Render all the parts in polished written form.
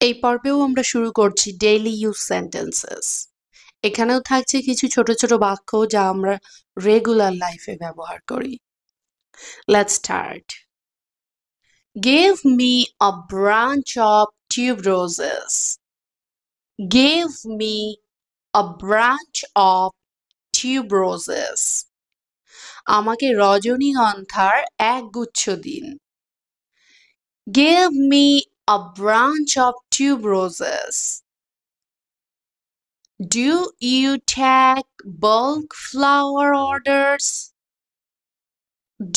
এই পর্বেও আমরা শুরু করছি ডেইলি ইউজ সেন্টেন্সেস। এখানেও থাকছে কিছু ছোট ছোট বাক্য যা আমরা রেগুলার লাইফে ব্যবহার করি। Let's start. Give me a branch of tuberoses. Give me a branch of tuberoses. আমাকে রজনীগন্ধার এক গুচ্ছ দিন। Give me a branch of tuberoses. Do you take bulk flower orders?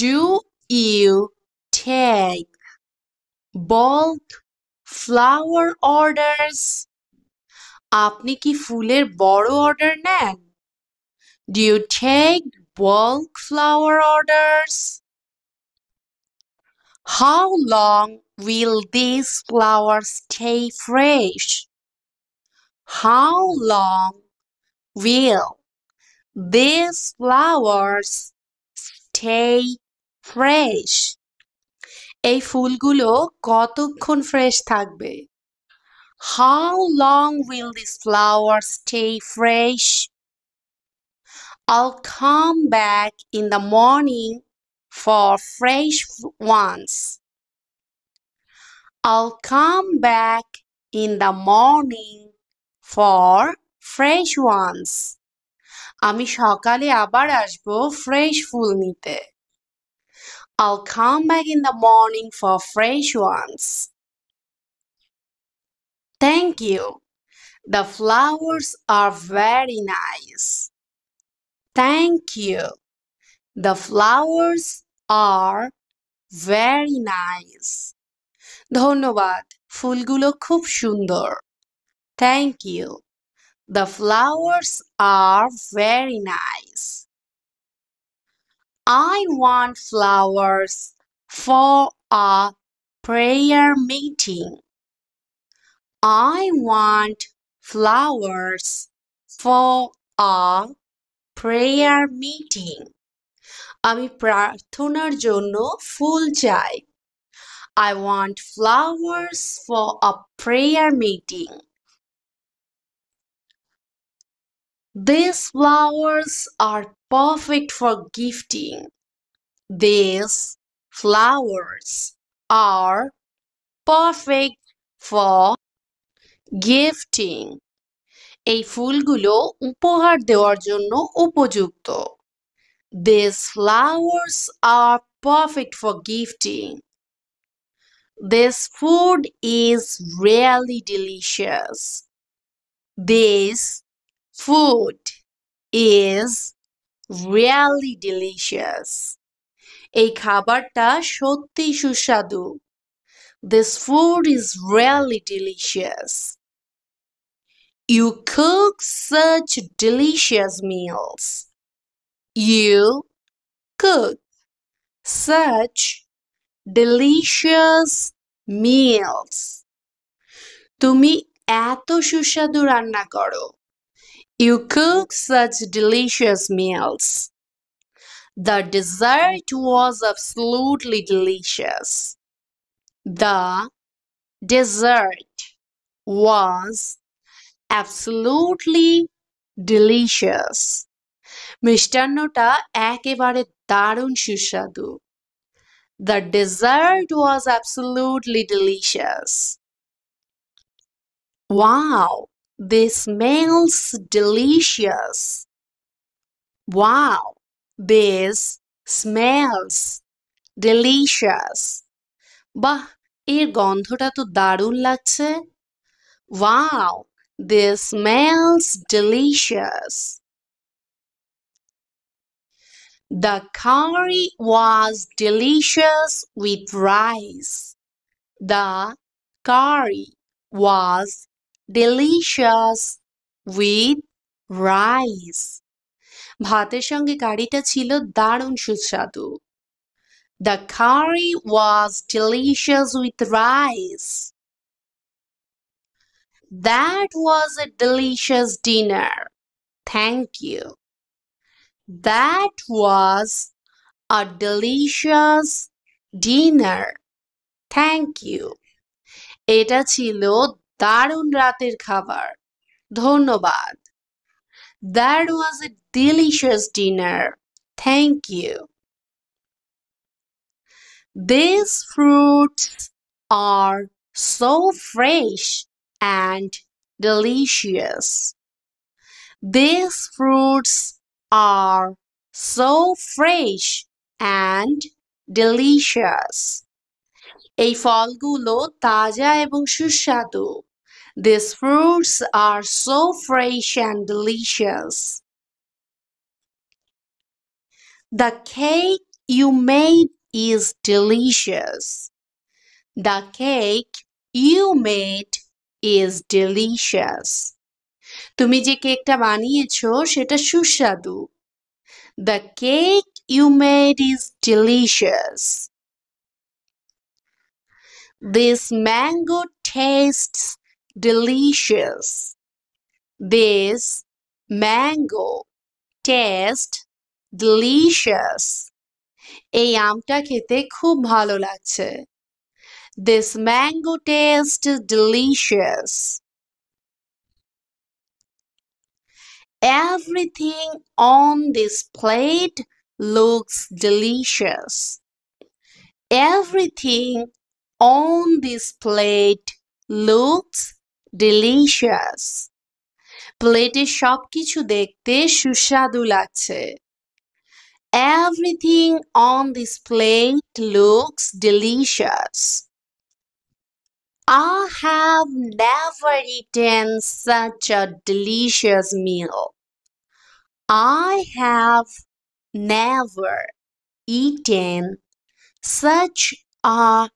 Do you take bulk flower orders? আপনি কি ফুলের বড় order নেন? Do you take bulk flower orders? How long will these flowers stay fresh? How long will these flowers stay fresh? এই ফুলগুলো কতক্ষণ fresh থাকবে? How long will these flowers stay fresh? I'll come back in the morning for fresh ones. I'll come back in the morning for fresh ones. আমি সকালে আবার আসবো fresh ফুল নিতে। I'll come back in the morning for fresh ones. Thank you. The flowers are very nice. Thank you. The flowers are very nice. ধন্যবাদ, ফুলগুলো খুব সুন্দর। Thank you. The flowers are very nice. I want flowers for a prayer meeting. I want flowers for a prayer meeting. আমি প্রার্থনার জন্য ফুল চাই। I want flowers for a prayer meeting. These flowers are perfect for gifting. These flowers are perfect for gifting. এই ফুলগুলো উপহার দেওয়ার জন্য উপযুক্ত। These flowers are perfect for gifting. This food is really delicious. This food is really delicious. এই খাবারটা সত্যি সুস্বাদু। This food is really delicious. You cook such delicious meals. You cook such delicious meals. তুমি এত সুস্বাদু রান্না করো। You cook such delicious meals. The dessert was absolutely delicious. The dessert was absolutely delicious. মিষ্টান্নটা একেবারে দারুণ সুস্বাদু। The dessert was absolutely delicious. Wow, this smells delicious. Wow, this smells delicious. বাহ, এর গন্ধটা তো দারুণ লাগছে। Wow, this smells delicious. The curry was delicious with rice. The curry was delicious with rice. ভাতের সঙ্গে কারিটা ছিল দারুণ সুস্বাদু। The curry was delicious with rice. That was a delicious dinner. Thank you. That was a delicious dinner. Thank you. এটা ছিল দারুণ রাতের খাবার। ধন্যবাদ। That was a delicious dinner. Thank you. These fruits are so fresh and delicious. These fruits are so fresh and delicious. এই ফলগুলো তাজা এবং সুস্বাদু। These fruits are so fresh and delicious. The cake you made is delicious. The cake you made is delicious. তুমি যে কেকটা বানিয়েছো সেটা সুস্বাদু। The cake you made is delicious. This mango tastes delicious. This mango tastes delicious. এই আমটা খেতে খুব ভালো লাগছে। This mango tastes delicious. Everything on this plate looks delicious. Everything on this plate looks delicious. প্লেটে সবকিছু দেখতে সুস্বাদু লাগছে। Everything on this plate looks delicious. I have never eaten such a delicious meal. I have never eaten such a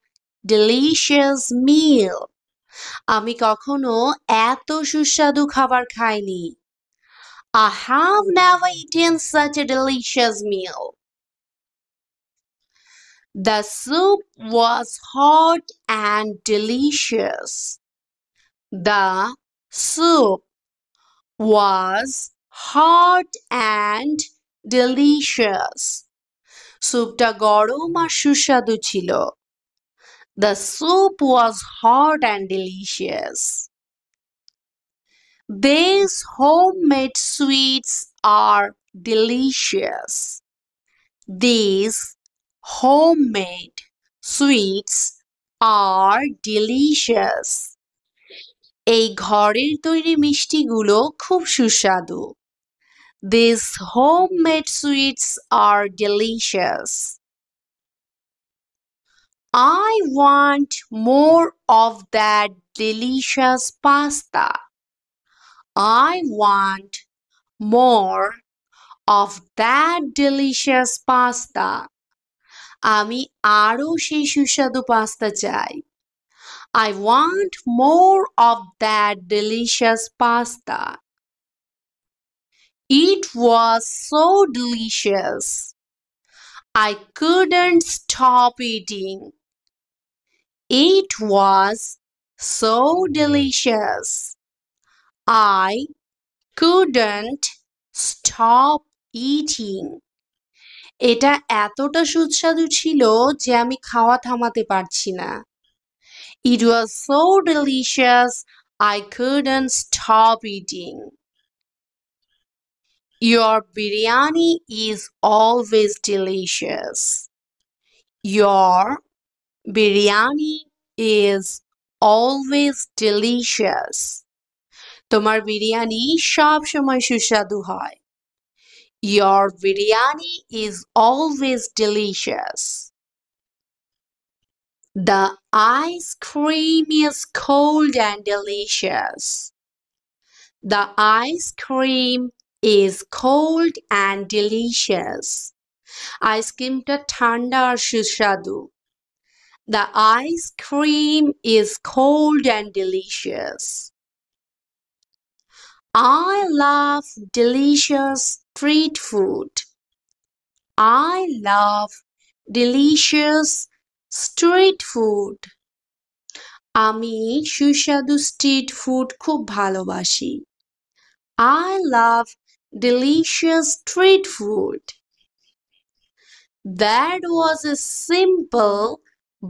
delicious meal. আমি কখনো এত সুস্বাদু খাবার খাইনি। I have never eaten such a delicious meal. The soup was hot and delicious. The soup was hot and delicious. স্যুপটা গরম আর সুস্বাদু ছিল। The soup was hot and delicious. These homemade sweets are delicious. These homemade sweets are delicious. এই ঘরের তৈরি মিষ্টিগুলো খুব সুস্বাদু। These homemade sweets are delicious. I want more of that delicious pasta. I want more of that delicious pasta. আমি আরো সেই সুস্বাদু পাস্তা চাই। I want more of that delicious pasta. It was so delicious. I couldn't stop eating. It was so delicious. I couldn't stop eating. এটা এতটা সুস্বাদু ছিল যে আমি খাওয়া থামাতে পারছি না। It was so delicious, I couldn't stop eating. Your biryani is always delicious. Your biryani is always delicious. তোমার বিরিয়ানি সব সময় সুস্বাদু হয়। Your biryani is always delicious. The ice cream is cold and delicious. The ice cream is cold and delicious. আইসক্রিমটা ঠান্ডা আর সুস্বাদু। The ice cream is cold and delicious. I love delicious street food. I love delicious street food. আমি সুস্বাদু street food খুব ভালোবাসি। I love delicious street food. That was a simple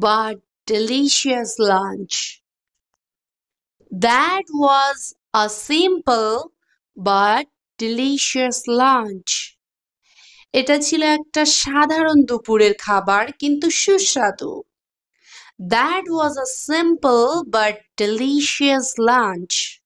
but delicious lunch. That was a simple but delicious lunch. এটা ছিল একটা সাধারণ দুপুরের খাবার কিন্তু সুস্বাদু। That was a simple but delicious lunch.